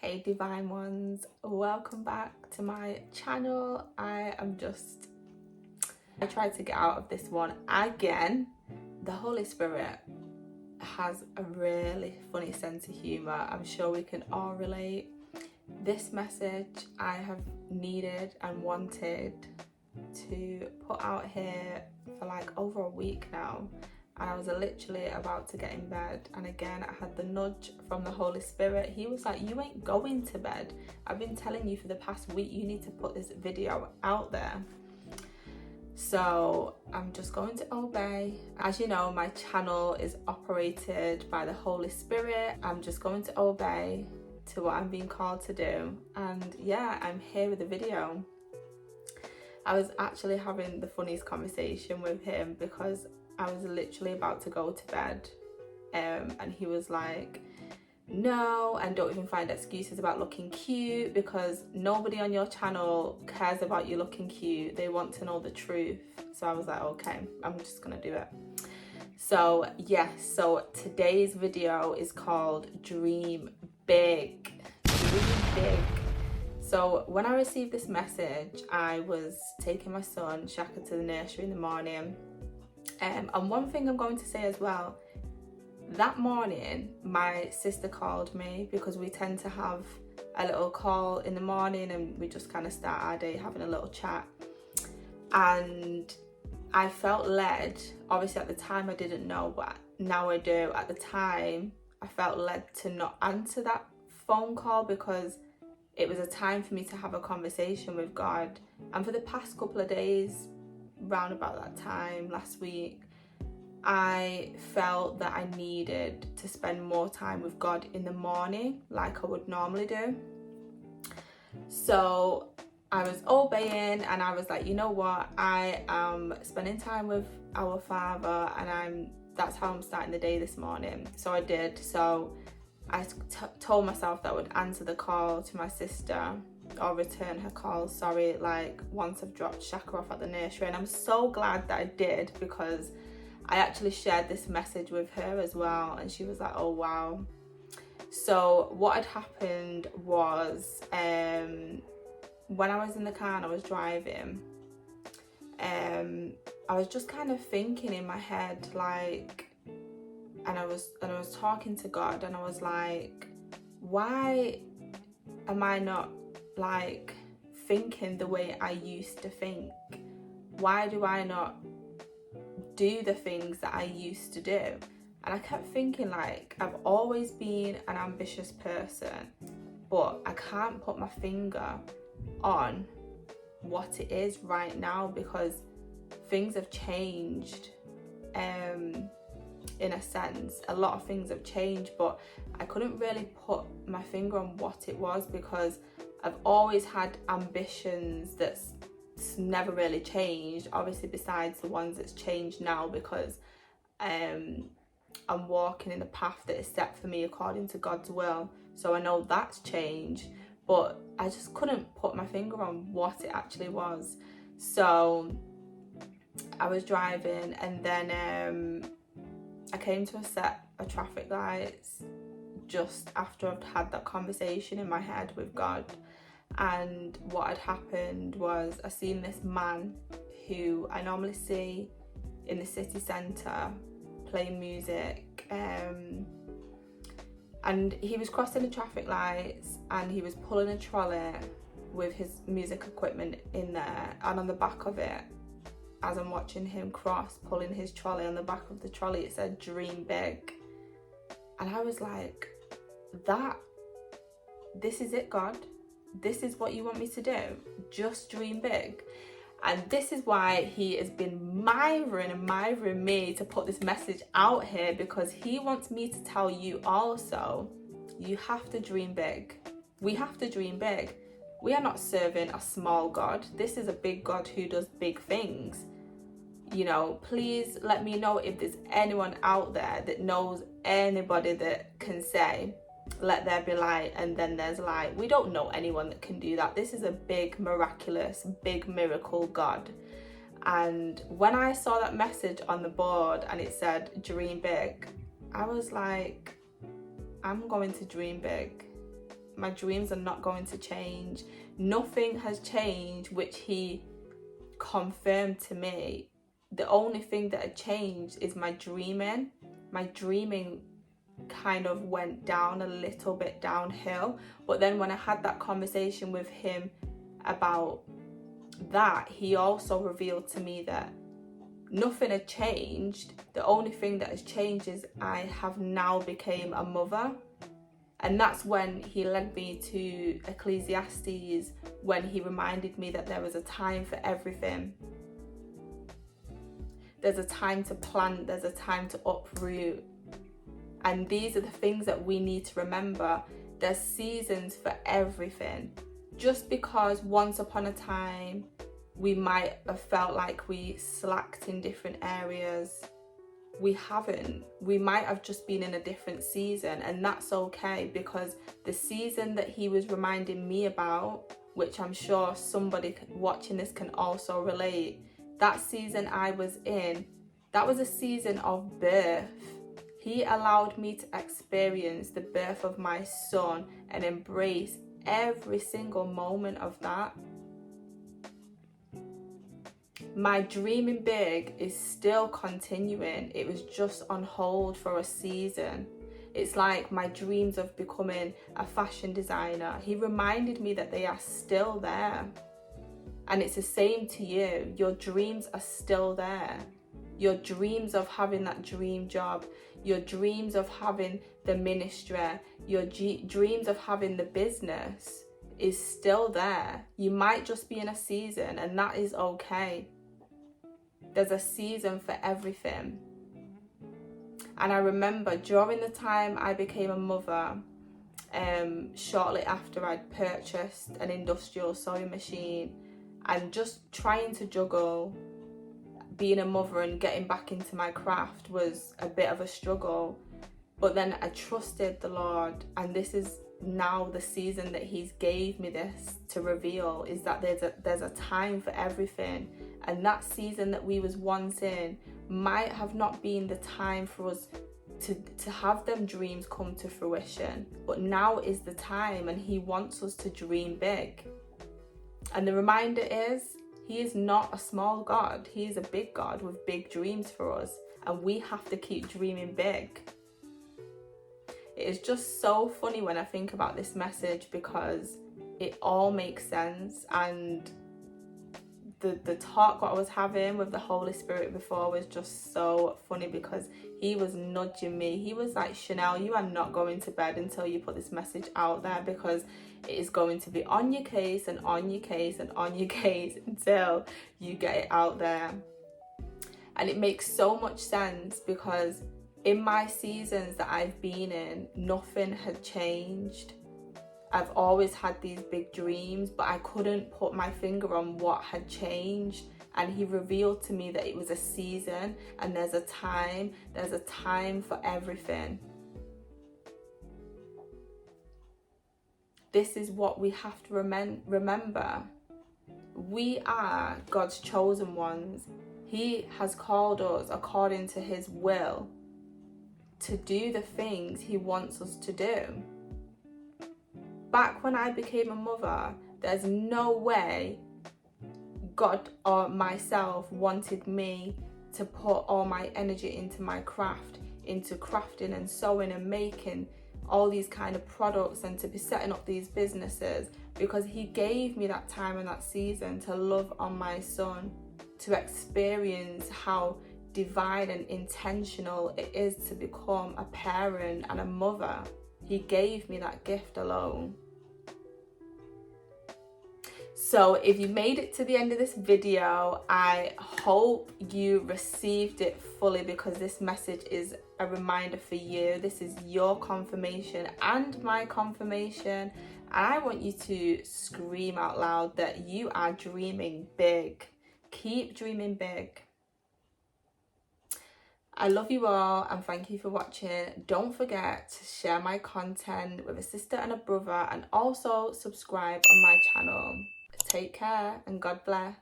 Hey divine ones, welcome back to my channel. I tried to get out of this one again. The Holy Spirit has a really funny sense of humor. I'm sure we can all relate. This message I have needed and wanted to put out here for like over a week now. And I was literally about to get in bed, and again I had the nudge from the Holy Spirit. He was like, you ain't going to bed. I've been telling you for the past week you need to put this video out there. So I'm just going to obey. As you know, my channel is operated by the Holy Spirit. I'm just going to obey to what I'm being called to do. And yeah, I'm here with the video. I was actually having the funniest conversation with him because I was literally about to go to bed, and he was like, no, and don't even find excuses about looking cute, because nobody on your channel cares about you looking cute. They want to know the truth. So I was like, okay, I'm just gonna do it. So yes, so today's video is called Dream Big. Dream Big. So when I received this message, I was taking my son Shaka to the nursery in the morning. And one thing I'm going to say as well, that morning my sister called me, because we tend to have a little call in the morning and we just kind of start our day having a little chat. And I felt led, obviously at the time I didn't know, but now I do. At the time I felt led to not answer that phone call because it was a time for me to have a conversation with God. And for the past couple of days, round about that time last week, I felt that I needed to spend more time with God in the morning like I would normally do. So I was obeying, and I was like, you know what, I am spending time with our Father, and that's how I'm starting the day this morning. So I did. So I told myself that I would answer the call to my sister, or return her call, sorry, like once I've dropped Shaka off at the nursery. And I'm so glad that I did, because I actually shared this message with her as well, and she was like, oh wow. So what had happened was, when I was in the car and I was driving, I was just kind of thinking in my head, like, and I was talking to God, and I was like, why am I not like thinking the way I used to think? Why do I not do the things that I used to do? And I kept thinking, like, I've always been an ambitious person, but I can't put my finger on what it is right now, because things have changed. In a sense, a lot of things have changed, but I couldn't really put my finger on what it was, because I've always had ambitions that's never really changed, obviously, besides the ones that's changed now, because I'm walking in the path that is set for me according to God's will. So I know that's changed, but I just couldn't put my finger on what it actually was. So I was driving, and then I came to a set of traffic lights just after I'd had that conversation in my head with God. And what had happened was, I seen this man who I normally see in the city centre playing music, and he was crossing the traffic lights, and he was pulling a trolley with his music equipment in there, and on the back of it, as I'm watching him cross, pulling his trolley, on the back of the trolley it said Dream Big. And I was like, this is it, God. This is what you want me to do. Just dream big. And this is why he has been mithering me to put this message out here, because he wants me to tell you also, you have to dream big. We have to dream big. We are not serving a small God. This is a big God who does big things. You know, please let me know if there's anyone out there that knows anybody that can say, let there be light, and then there's light. We don't know anyone that can do that. This is a big, miraculous, big miracle God. And when I saw that message on the board and it said dream big, I was like, I'm going to dream big. My dreams are not going to change. Nothing has changed, which he confirmed to me. The only thing that had changed is my dreaming. My dreaming kind of went down a little bit downhill. But then when I had that conversation with him about that, he also revealed to me that nothing had changed. The only thing that has changed is I have now became a mother. And that's when he led me to Ecclesiastes, when he reminded me that there was a time for everything. There's a time to plant, there's a time to uproot. And these are the things that we need to remember. There's seasons for everything. Just because once upon a time we might have felt like we slacked in different areas, we haven't. We might have just been in a different season, and that's okay, because the season that he was reminding me about, which I'm sure somebody watching this can also relate, that season I was in, that was a season of birth. He allowed me to experience the birth of my son and embrace every single moment of that. My dreaming big is still continuing. It was just on hold for a season. It's like my dreams of becoming a fashion designer. He reminded me that they are still there. And it's the same to you. Your dreams are still there. Your dreams of having that dream job, your dreams of having the ministry, your dreams of having the business is still there. You might just be in a season, and that is okay. There's a season for everything. And I remember during the time I became a mother, shortly after I'd purchased an industrial sewing machine, and just trying to juggle being a mother and getting back into my craft was a bit of a struggle. But then I trusted the Lord, and this is now the season that he's gave me this to reveal, is that there's a time for everything. And that season that we was once in might have not been the time for us to have them dreams come to fruition, but now is the time, and he wants us to dream big. And the reminder is, he is not a small God. He is a big God with big dreams for us, and we have to keep dreaming big. It is just so funny when I think about this message, because it all makes sense. And the talk what I was having with the Holy Spirit before was just so funny, because he was nudging me. He was like, Chanel, you are not going to bed until you put this message out there, because it is going to be on your case and on your case and on your case until you get it out there. And it makes so much sense, because in my seasons that I've been in, nothing had changed. I've always had these big dreams, but I couldn't put my finger on what had changed. And he revealed to me that it was a season, and there's a time for everything. This is what we have to remember. We are God's chosen ones. He has called us according to his will to do the things he wants us to do. Back when I became a mother, there's no way God or myself wanted me to put all my energy into my craft, into crafting and sewing and making all these kind of products, and to be setting up these businesses, because he gave me that time and that season to love on my son, to experience how divine and intentional it is to become a parent and a mother. He gave me that gift alone. So if you made it to the end of this video, I hope you received it fully, because this message is a reminder for you. This is your confirmation and my confirmation. And I want you to scream out loud that you are dreaming big. Keep dreaming big. I love you all, and thank you for watching. Don't forget to share my content with a sister and a brother, and also subscribe on my channel. Take care, and God bless.